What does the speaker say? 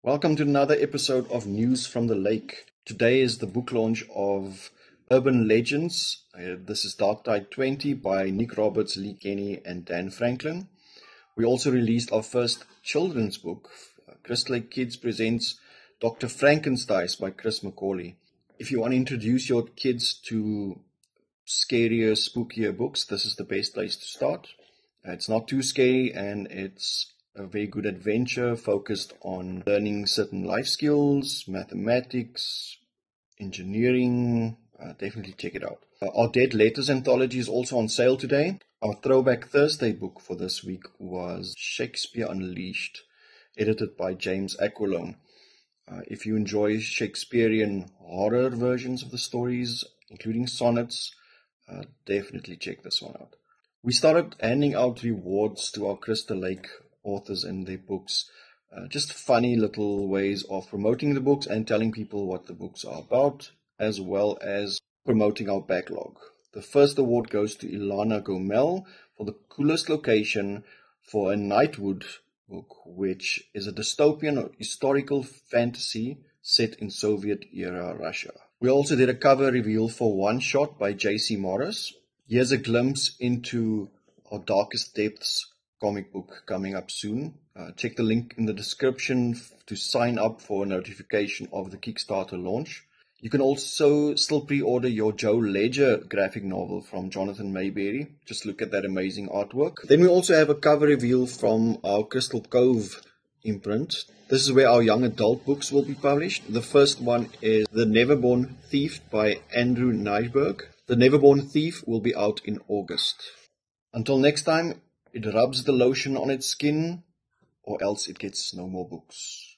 Welcome to another episode of News from the Lake. Today is the book launch of Urban Legends. This is Dark Tide 20 by Nick Roberts, Lee Kenny, and Dan Franklin. We also released our first children's book. Crystal Lake Kids presents Dr. Frankenstein by Chris McCauley. If you want to introduce your kids to scarier, spookier books, this is the best place to start. It's not too scary and it's a very good adventure focused on learning certain life skills, mathematics, engineering. Definitely check it out. Our Dead Letters anthology is also on sale today. Our Throwback Thursday book for this week was Shakespeare Unleashed, edited by James Aquilone. If you enjoy Shakespearean horror versions of the stories, including sonnets, definitely check this one out. We started handing out rewards to our Crystal Lake authors and their books. Just funny little ways of promoting the books and telling people what the books are about, as well as promoting our backlog. The first award goes to Ilana Gomel for the coolest location for a Nightwood book, which is a dystopian or historical fantasy set in Soviet-era Russia. We also did a cover reveal for One Shot by J.C. Morris. Here's a glimpse into our Darkest Depths comic book coming up soon. Check the link in the description to sign up for a notification of the Kickstarter launch. You can also still pre-order your Joe Ledger graphic novel from Jonathan Mayberry. Just look at that amazing artwork. Then we also have a cover reveal from our Crystal Cove imprint. This is where our young adult books will be published. The first one is The Neverborn Thief by Andrew Nyberg. The Neverborn Thief will be out in August. Until next time, it rubs the lotion on its skin, or else it gets no more books.